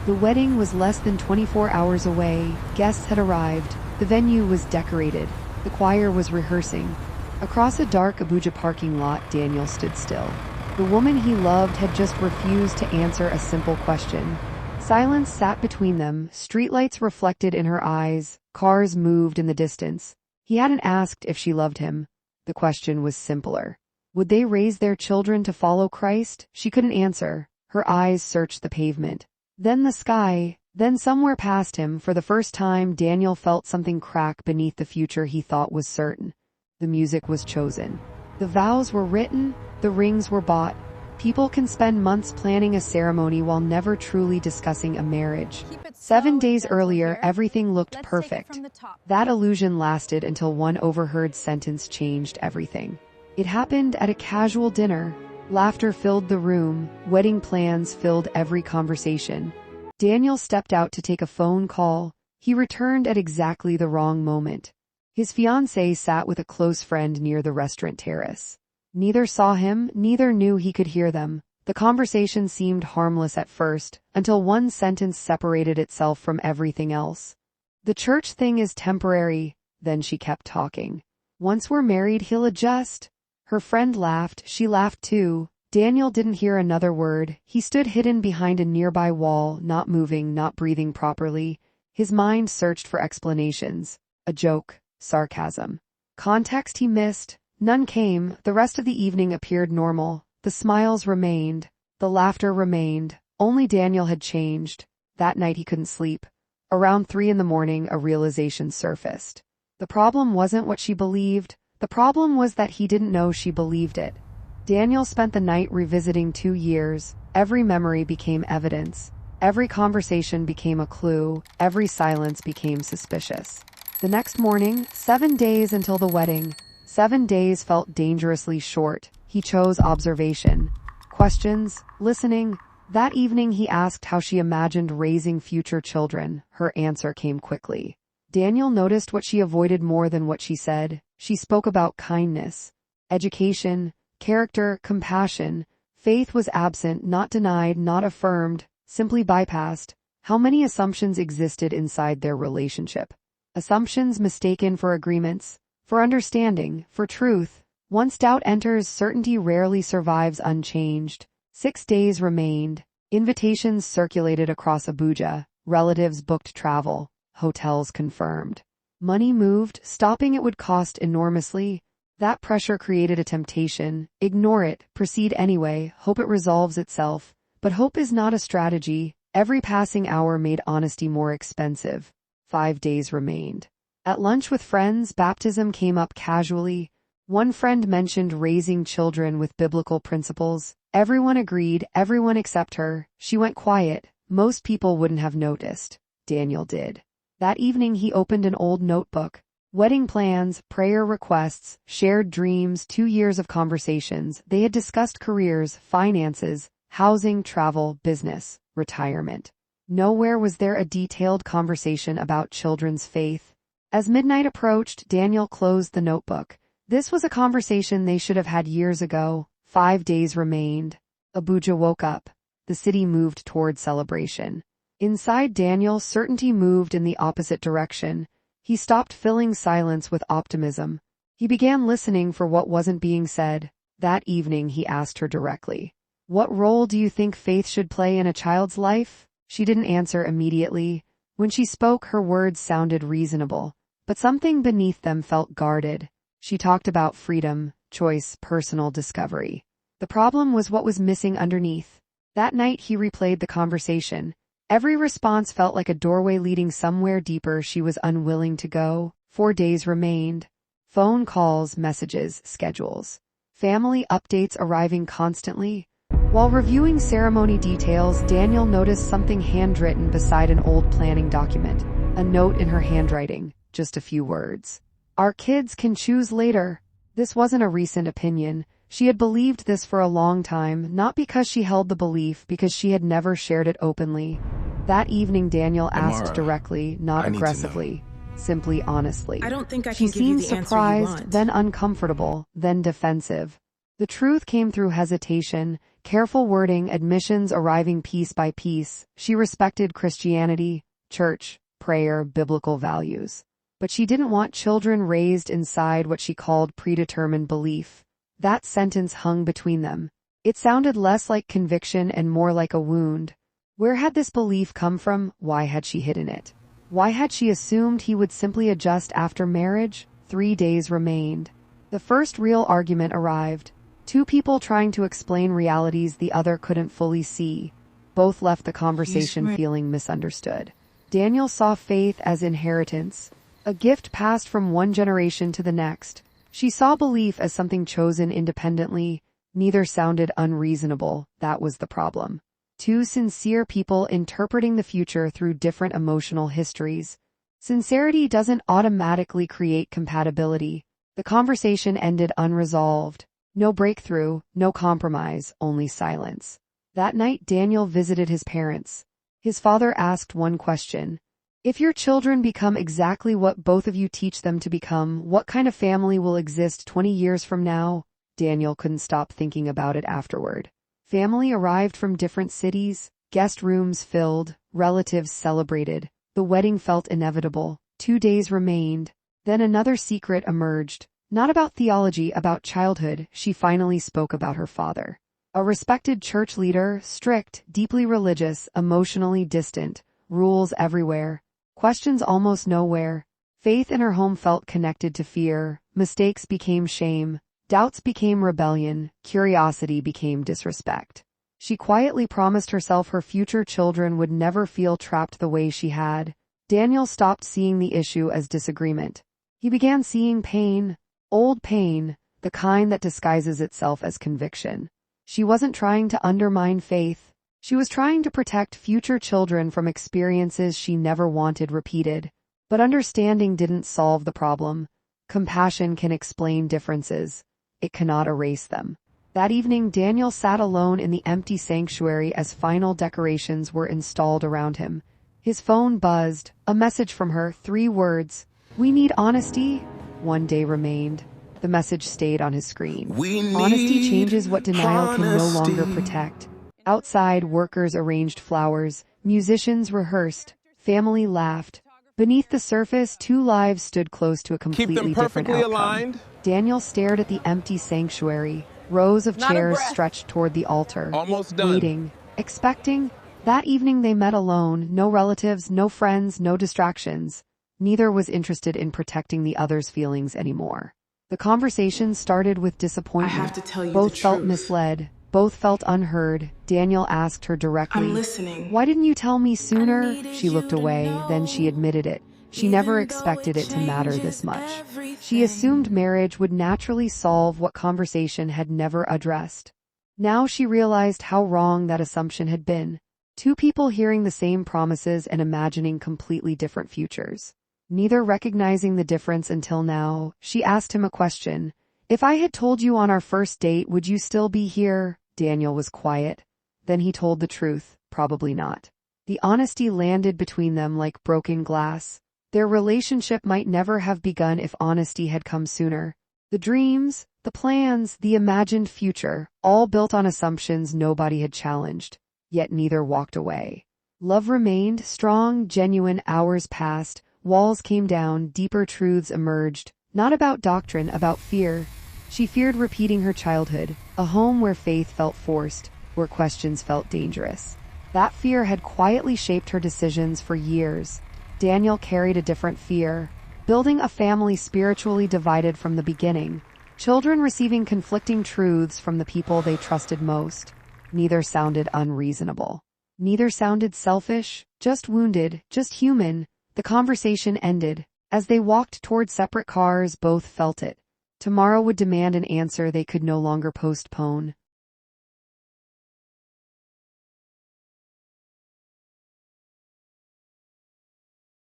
The wedding was less than 24 hours away, guests had arrived, the venue was decorated, the choir was rehearsing. Across a dark Abuja parking lot, Daniel stood still. The woman he loved had just refused to answer a simple question. Silence sat between them, streetlights reflected in her eyes, cars moved in the distance. He hadn't asked if she loved him. The question was simpler. Would they raise their children to follow Christ? She couldn't answer. Her eyes searched the pavement. Then the sky, then somewhere past him, for the first time, Daniel felt something crack beneath the future he thought was certain. The music was chosen. The vows were written, the rings were bought. People can spend months planning a ceremony while never truly discussing a marriage. 7 days earlier, everything looked perfect. That illusion lasted until one overheard sentence changed everything. It happened at a casual dinner. Laughter filled the room, wedding plans filled every conversation. Daniel stepped out to take a phone call. He returned at exactly the wrong moment. His fiancée sat with a close friend near the restaurant terrace. Neither saw him, neither knew he could hear them. The conversation seemed harmless at first, until one sentence separated itself from everything else. "The church thing is temporary," then she kept talking. "Once we're married, he'll adjust." Her friend laughed, she laughed too. Daniel didn't hear another word. He stood hidden behind a nearby wall, not moving, not breathing properly. His mind searched for explanations. A joke, sarcasm. Context he missed. None came. The rest of the evening appeared normal. The smiles remained. The laughter remained. Only Daniel had changed. That night he couldn't sleep. Around 3 a.m, a realization surfaced. The problem wasn't what she believed. The problem was that he didn't know she believed it. Daniel spent the night revisiting 2 years. Every memory became evidence. Every conversation became a clue. Every silence became suspicious. The next morning, 7 days until the wedding. 7 days felt dangerously short. He chose observation. Questions, listening. That evening he asked how she imagined raising future children. Her answer came quickly. Daniel noticed what she avoided more than what she said. She spoke about kindness, education, character, compassion. Faith was absent, not denied, not affirmed, simply bypassed. How many assumptions existed inside their relationship? Assumptions mistaken for agreements, for understanding, for truth. Once doubt enters, certainty rarely survives unchanged. 6 days remained. Invitations circulated across Abuja. Relatives booked travel. Hotels confirmed. Money moved. Stopping it would cost enormously. That pressure created a temptation. Ignore it. Proceed anyway. Hope it resolves itself. But hope is not a strategy. Every passing hour made honesty more expensive. 5 days remained. At lunch with friends, baptism came up casually. One friend mentioned raising children with biblical principles. Everyone agreed, everyone except her. She went quiet. Most people wouldn't have noticed. Daniel did. That evening he opened an old notebook. Wedding plans, prayer requests, shared dreams, 2 years of conversations. They had discussed careers, finances, housing, travel, business, retirement. Nowhere was there a detailed conversation about children's faith. As midnight approached, Daniel closed the notebook. This was a conversation they should have had years ago. 5 days remained. Abuja woke up. The city moved toward celebration. Inside Daniel, certainty moved in the opposite direction. He stopped filling silence with optimism. He began listening for what wasn't being said. That evening he asked her directly, "What role do you think faith should play in a child's life?" She didn't answer immediately. When she spoke, her words sounded reasonable, but something beneath them felt guarded. She talked about freedom, choice, personal discovery. The problem was what was missing underneath. That night he replayed the conversation. Every response felt like a doorway leading somewhere deeper she was unwilling to go. 4 days remained. Phone calls, messages, schedules. Family updates arriving constantly. While reviewing ceremony details, Daniel noticed something handwritten beside an old planning document. A note in her handwriting, just a few words. "Our kids can choose later." This wasn't a recent opinion. She had believed this for a long time, not because she held the belief, because she had never shared it openly. That evening Daniel asked directly, not aggressively, simply honestly. I don't think I can give you the answer you She seemed surprised, want. then uncomfortable, then defensive. The truth came through hesitation, careful wording, admissions arriving piece by piece. She respected Christianity, church, prayer, biblical values. But she didn't want children raised inside what she called predetermined belief. That sentence hung between them. It sounded less like conviction and more like a wound. Where had this belief come from? Why had she hidden it? Why had she assumed he would simply adjust after marriage? 3 days remained. The first real argument arrived. Two people trying to explain realities the other couldn't fully see. Both left the conversation feeling misunderstood. Daniel saw faith as inheritance, a gift passed from one generation to the next. She saw belief as something chosen independently. Neither sounded unreasonable. That was the problem. Two sincere people interpreting the future through different emotional histories. Sincerity doesn't automatically create compatibility. The conversation ended unresolved. No breakthrough, no compromise, only silence. That night Daniel visited his parents. His father asked one question. If your children become exactly what both of you teach them to become, what kind of family will exist 20 years from now? Daniel couldn't stop thinking about it afterward. Family arrived from different cities, guest rooms filled, relatives celebrated. The wedding felt inevitable. 2 days remained. Then another secret emerged. Not about theology, about childhood. She finally spoke about her father. A respected church leader, strict, deeply religious, emotionally distant, rules everywhere, questions almost nowhere. Faith in her home felt connected to fear. Mistakes became shame. Doubts became rebellion. Curiosity became disrespect. She quietly promised herself her future children would never feel trapped the way she had. Daniel stopped seeing the issue as disagreement. He began seeing pain, old pain, the kind that disguises itself as conviction. She wasn't trying to undermine faith. She was trying to protect future children from experiences she never wanted repeated. But understanding didn't solve the problem. Compassion can explain differences. It cannot erase them. That evening, Daniel sat alone in the empty sanctuary as final decorations were installed around him. His phone buzzed. A message from her, 3 words. We need honesty. 1 day remained. The message stayed on his screen. Honesty changes what denial can no longer protect. Outside, workers arranged flowers. Musicians rehearsed. Family laughed. Beneath the surface, 2 lives stood close to a completely different outcome. Aligned. Daniel stared at the empty sanctuary. Rows of chairs stretched toward the altar. Almost done. Waiting, expecting. That evening they met alone. No relatives, no friends, no distractions. Neither was interested in protecting the other's feelings anymore. The conversation started with disappointment. I have to tell you Both the felt truth. misled. Both felt unheard. Daniel asked her directly, I'm listening. Why didn't you tell me sooner? She looked away, then she admitted it. She never expected it to matter this much. She assumed marriage would naturally solve what conversation had never addressed. Now she realized how wrong that assumption had been. 2 people hearing the same promises and imagining completely different futures. Neither recognizing the difference until now, she asked him a question. If I had told you on our first date, would you still be here? Daniel was quiet. Then he told the truth, probably not. The honesty landed between them like broken glass. Their relationship might never have begun if honesty had come sooner. The dreams, the plans, the imagined future, all built on assumptions nobody had challenged. Yet neither walked away. Love remained strong, genuine. Hours passed, walls came down, deeper truths emerged. Not about doctrine, about fear. She feared repeating her childhood, a home where faith felt forced, where questions felt dangerous. That fear had quietly shaped her decisions for years. Daniel carried a different fear, building a family spiritually divided from the beginning, children receiving conflicting truths from the people they trusted most. Neither sounded unreasonable. Neither sounded selfish, just wounded, just human. The conversation ended. As they walked toward separate cars, both felt it. Tomorrow would demand an answer they could no longer postpone.